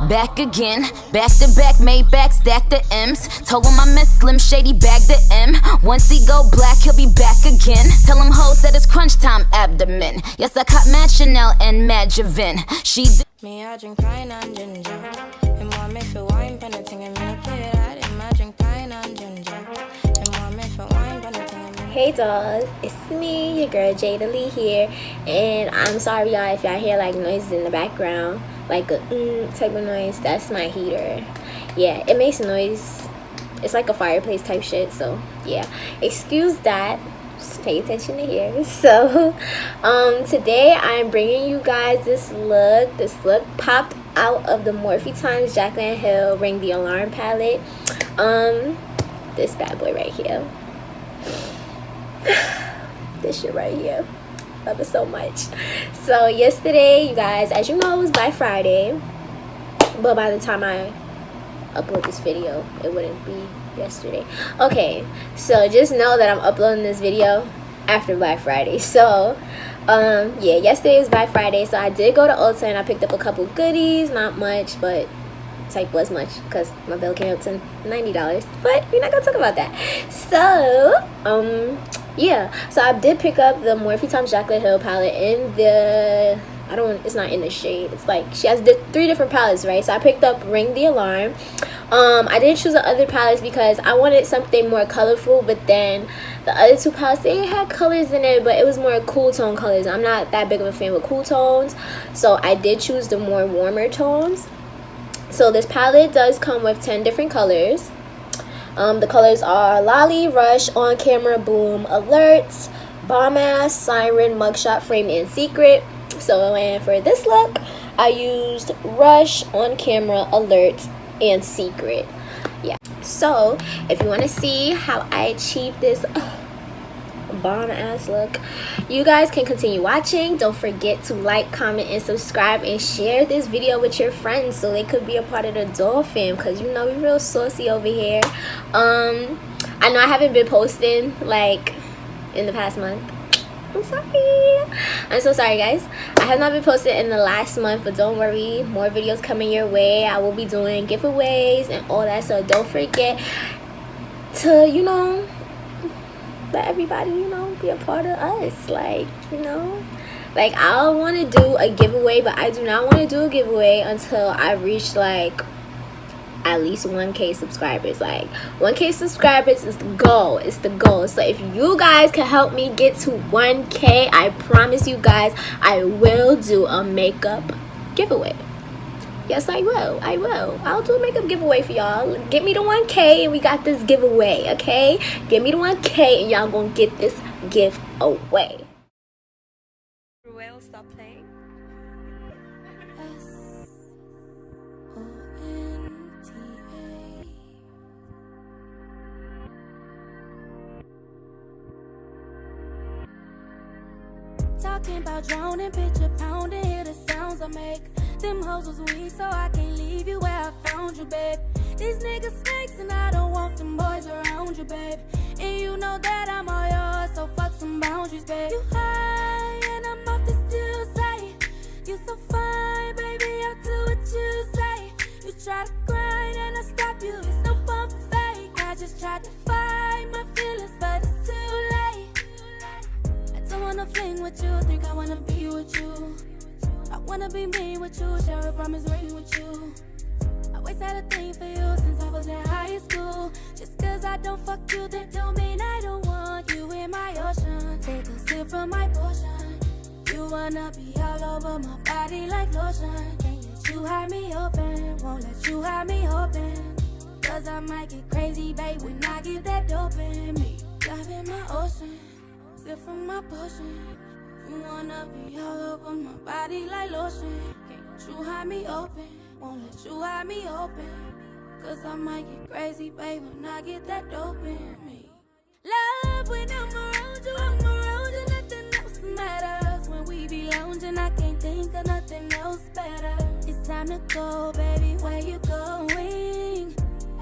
Back again, back to back, made back, stack the M's. Told him I miss Slim Shady, bag the M. Once he go black, he'll be back again. Tell him hoes that it's crunch time abdomen. Yes, I caught Mad Chanel and Mad Javin. She me, I drink pine and ginger. And more me for wine, penalty, and me play that. And I drink pine and ginger. And more me for wine, penalty, and me. Hey dolls, it's me, your girl Jada here, and I'm sorry y'all if y'all hear like noises in the background, like a type of noise. That's my heater. Yeah, it makes noise. It's like a fireplace type shit, so yeah, excuse that. Just pay attention to here. So today I'm bringing you guys this look. This look popped out of the Morphe x Jaclyn Hill Ring the Alarm palette. This bad boy right here. This shit right here, love it so much. So yesterday, you guys, as you know, it was Black Friday, but by the time I upload this video, it wouldn't be yesterday. Okay, so just know that I'm uploading this video after Black Friday. So yeah, yesterday was Black Friday, so I did go to Ulta and I picked up a couple goodies. Not much, but type was much because my bill came up to $90, but we're not gonna talk about that. So yeah, so I did pick up the Morphe x Jaclyn Hill palette in the, it's not in the shade, it's like she has three different palettes, right? So I picked up Ring the Alarm. I didn't choose the other palettes because I wanted something more colorful, but then the other two palettes, they had colors in it, but it was more cool tone colors. I'm not that big of a fan with cool tones, so I did choose the more warmer tones. So this palette does come with 10 different colors. The colors are Lolly, Rush, On Camera, Boom, Alert, Bomb Ass, Siren, Mugshot, Frame, and Secret. So and for this look, I used Rush, On Camera, Alert, and Secret. Yeah. So if you want to see how I achieved this bomb ass look, you guys can continue watching. Don't forget to like, comment, and subscribe, and share this video with your friends so they could be a part of the doll fam, because you know we real saucy over here. I know I haven't been posting like in the past month. I'm so sorry guys. I have not been posting in the last month, but don't worry, more videos coming your way. I will be doing giveaways and all that, so don't forget to, you know, let everybody, you know, be a part of us. Like, you know, like I want to do a giveaway, but I do not want to do a giveaway until I reach like at least 1K subscribers. Like 1K subscribers is the goal. It's the goal. So if you guys can help me get to 1K, I promise you guys I will do a makeup giveaway. Yes, I will. I'll do a makeup giveaway for y'all. Get me to 1K and we got this giveaway, okay? Get me to 1K and y'all gonna get this giveaway. Well, stop playing. Talking about drowning, picture pounding, hear the sounds I make. Them hoes was weak, so I can't leave you where I found you, babe. These niggas snakes, and I don't want them boys around you, babe. And you know that I'm all yours, so fuck some boundaries, babe. You high, and I'm off the still say. You so fine, baby, I'll do what you say. You try to grind, and I stop you. It's no fun for fake. I just tried to fight my feelings, but it's too late. I wanna fling with you, think I wanna be with you. I wanna be me with you, share a promise ring with you. I always had a thing for you since I was in high school. Just cause I don't fuck you, that don't mean I don't want you in my ocean. Take a sip from my potion. You wanna be all over my body like lotion. Can't let you have me open, won't let you have me open. Cause I might get crazy, babe, when I get that dope in me. Dive in my ocean. Sip from my potion. You wanna be all over my body like lotion. Can't let you have me open, won't let you have me open. Cause I might get crazy, babe, when I get that dope in me. Love when I'm around you, nothing else matters. When we be lounging, I can't think of nothing else better. It's time to go, baby, where you going?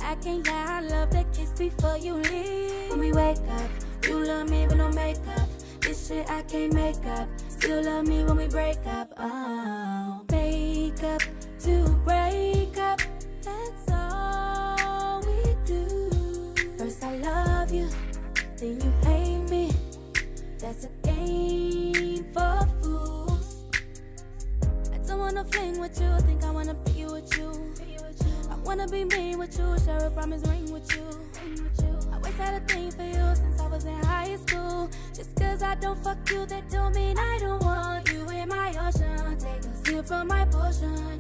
I can't lie, I love that kiss before you leave. When we wake up, you love me with no makeup. This shit I can't make up. Still love me when we break up. Oh, make up to break fling with you, think I wanna be with you. I wanna be me with you, share a promise ring with you. I always had a thing for you since I was in high school. Just cause I don't fuck you, that don't mean I don't want you in my ocean. Take a sip from my potion.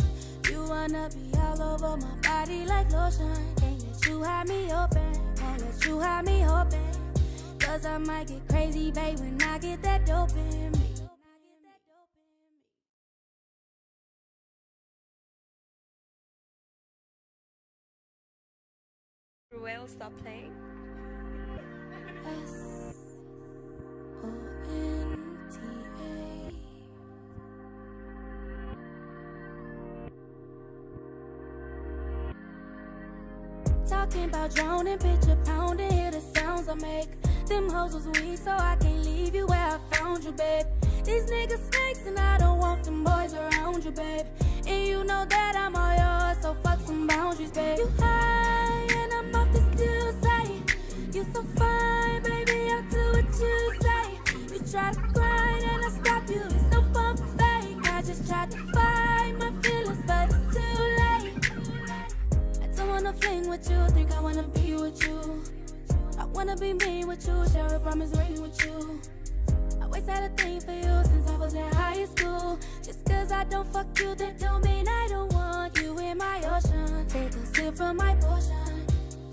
You wanna be all over my body like lotion. Can't let you have me open, won't let you have me open. Cause I might get crazy, babe, when I get that dope in me. Well, stop playing. S-O-N-T-A. Talking about drowning, picture pounding, hear the sounds I make. Them hoes was weak, so I can't leave you where I found you, babe. These niggas snakes, and I don't want them boys around you, babe. And you know that I'm all yours, so fuck some boundaries, babe. You high, and I'm off the still say. You so fine, baby, I'll do what you say. You try to grind, and I stop you, it's no fun for fake. I just tried to fight my feelings, but it's too late. I don't wanna fling with you, think I wanna be with you. I wanna be me with you, share a promise ring with you. I always had a thing for you since I was in high school. Just cause I don't fuck you, that don't mean I don't want you in my ocean. Take a sip from my potion.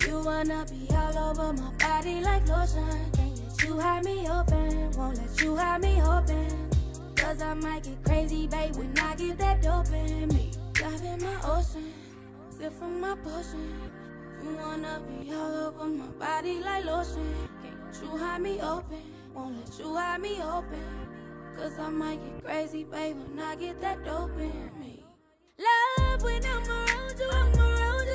You wanna be all over my body like lotion. Can't let you have me open, won't let you have me open. Cause I might get crazy, babe, when I get that dope in me. Dive in my ocean, sip from my potion. You wanna be all over my body like lotion. Can't let you have me open, won't let you have me open. Cause I might get crazy, babe, when I get that dope in me. Love when I'm around you,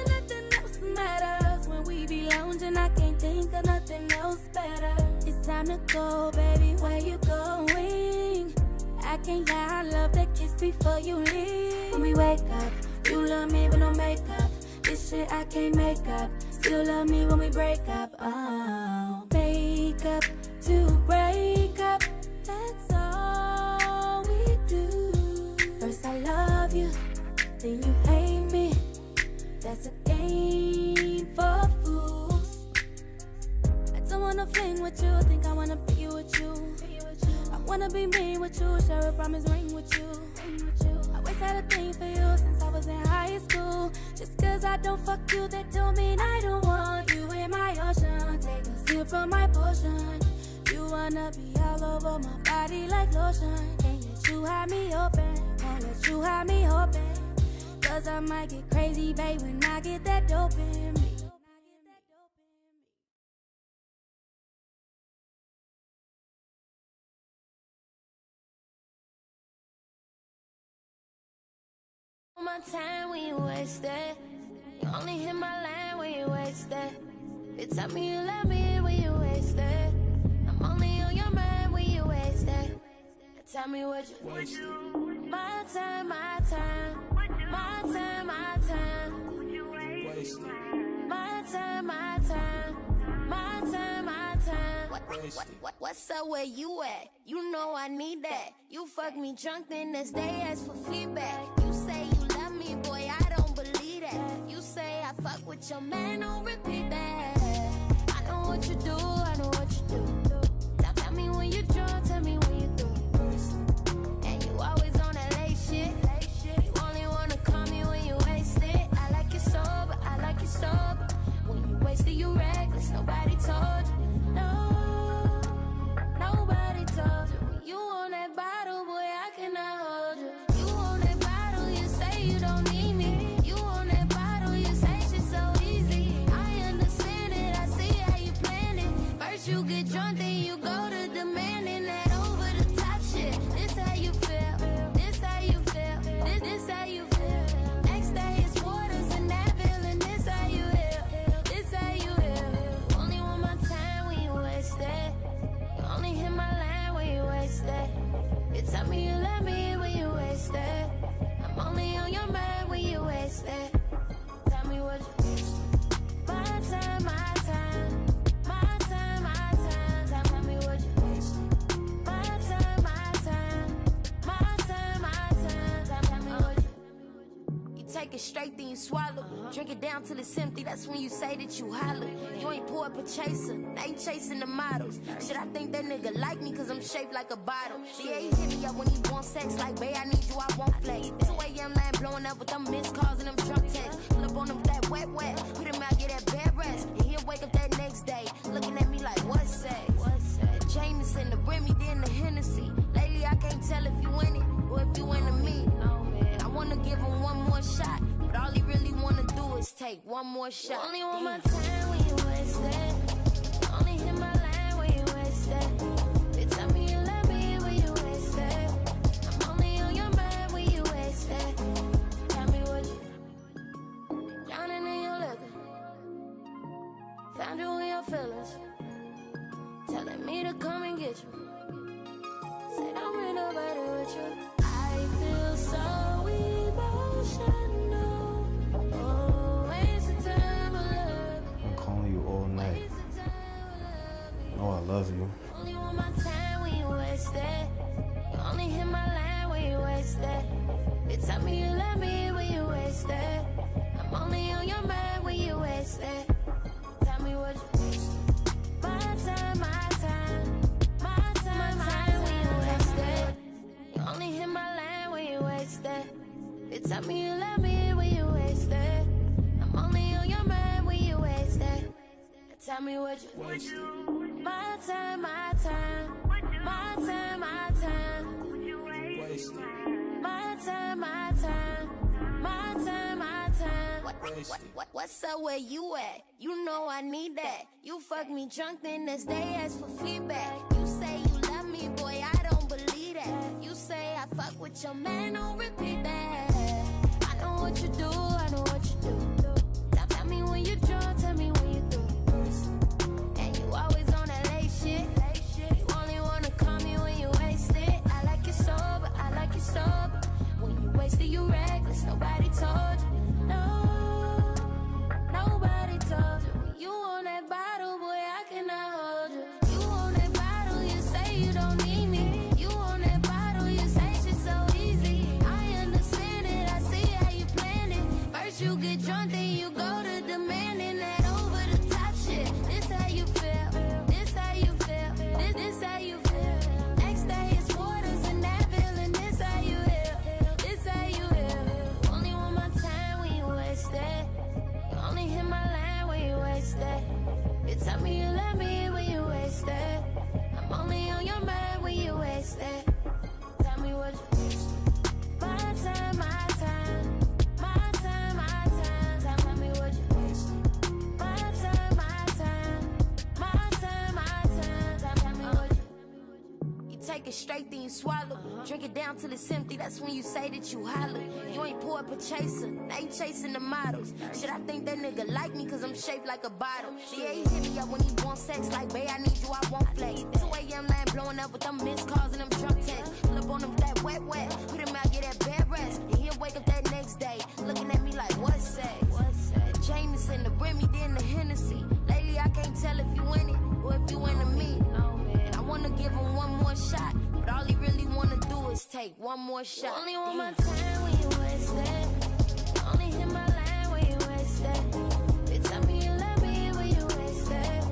nothing else matters. When we be lounging, I can't think of nothing else better. It's time to go, baby, where you going? I can't lie, I love that kiss before you leave. When we wake up, you love me with no makeup. This shit I can't make up. Still love me when we break up. Oh, make up to break up. That's all we do. First I love you, then you hate me. That's a game for fools. I don't wanna fling with you, think I wanna be with you. I wanna be me with you, share a promise ring with you. I always had a thing for you since I was in high school. Just cause I don't fuck you, that don't mean I don't want you in my ocean. Take a sip from my potion. You wanna be all over my body like lotion. Can't let you have me open, won't let you have me open. Cause I might get crazy, babe, when I get that dope in me. My time when you waste it. You only hit my line when you waste it. You tell me you love me when you waste it. I'm only on your mind when you waste it. Tell me what you waste it. My time, my time. My time, my time. Waste it. My time, my time. My time, my time. What's up, where you at? You know I need that. You fuck me drunk, then next day ask for feedback. You say you love me, boy, I don't believe that. You say I fuck with your man, don't repeat that. I know what you do, I know what you do. Tell me when you drunk, tell me when you do. And you always on that late shit. You only wanna call me when you wasted. I like you sober, I like you sober. When you wasted, you reckless, nobody told you. No, nobody told you. When you on that bottle, boy, I cannot hold you. You on that bottle, you say you don't need me. You on that bottle, you say shit so easy. take it straight, then you swallow. Drink it down till it's empty, that's when you say that you holler. You ain't pour up a chaser, now you chasing the models. Shit, I think that nigga like me cause I'm shaped like a bottle. Yeah, he hit me up when he want sex, like, babe, I need you, I won't flex. 2 a.m. line blowing up with them missed calls and them drunk texts. Pull up on him with that wet, put him out, get that bed rest. And he'll wake up that next day, looking at me like, what's sex? The Jameson, the Remy, then the Hennessy. Lately, I can't tell if you in it or if you into me. And I wanna give him one more shot, but all he really wanna do is take one more shot. You only want my time when you waste it. Only hit my line when you waste it. Bitch, tell me you love me when you waste it. I'm only on your mind when you waste it. Tell me what you drowning in your liquor. Found you in your feelings, telling me to come and get you. Say don't bring nobody with you. I feel so emotional. Oh, waste of time, I love you. I'm calling you all night. Waste of time, I love you. Oh, I love you. Only want my time when you waste it. You only hit my line when you waste it. Bitch, tell me you love me when you waste it. I'm only on your mind when you waste it. Tell me what you waste. My time, my time. My time, my time when you waste it. You only hit my line when you waste it. Bitch, tell me you love me when you waste it. I'm only on your mind when you waste it. Tell me what you waste. My time, my time. My time, my time. My time, my time. My time, my time. What's up, where you at? You know I need that. You fuck me drunk, then next day ask for feedback. You say you love me, boy, I don't believe that. You say I fuck with your man, don't repeat that. I know what you do, I know what you do. Tell me when you drunk, tell me when you do. And you always on that late shit. You only wanna call me when you waste it. I like you sober, I like you sober. When you wasted, you reckless, nobody told you. No, nobody told you. You on that bottle, boy, I cannot hold you. You on that bottle, you say you don't need me. You on that bottle, you say shit so easy. I understand it, I see how you planned it. First you get drunk, then you go to demanding that over the top shit. This how you feel, this how you feel, this how you feel. Next day it's waters and that feeling, this how you feel, this how you feel. Only want my time when you waste it. You only hit my line when you waste it. Bitch, tell me you love me when you waste it. I'm only on your mind when you waste it. Tell me what you waste. My time, my time. My time, my time. Tell me what you waste. My time, my time. My time, my time. Tell me what you. You take it straight, then you swallow. Drink it down till it's empty, that's when you say that you holler. You ain't pour up a chaser, now you chasing the models. Shit, I think that nigga like me cause I'm shaped like a bottle. Yeah, he hit me up when he want sex, like, babe, I need you, I won't flex. 2 a.m. line blowing up with them missed calls and them drunk texts. Pull up on him with that wet, put him out, get that bed rest. And he'll wake up that next day, looking at me like, what's sex? The Jameson, the Remy, then the Hennessy. Lately, I can't tell if you in it or if you into me. And I wanna give him one more shot, but all he really wanna do is take one more shot. You only want my time when you waste it. You only hit my line when you waste it. Bitch, tell me you love me when you waste it.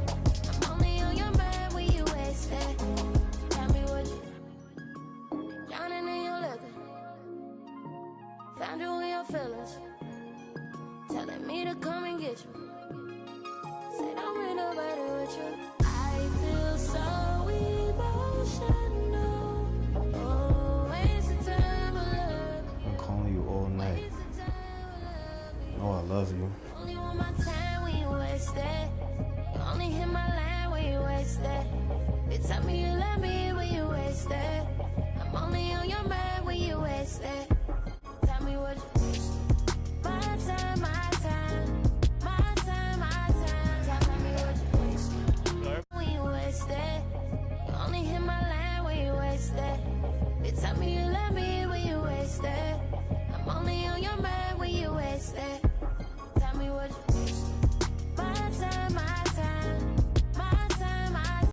I'm only on your mind when you waste it. Tell me what you drowning in your liquor. Found you in your feelings, telling me to come and get you. Say don't bring nobody with you. I feel so emotional. Oh, waste of time, I love you. I'm calling you all night. Waste of time, I love you. Oh, I love you. Only want my time when you waste it. You only hit my line when you waste it. Bitch, tell me you love me when you waste it. I'm only on your mind when you waste it.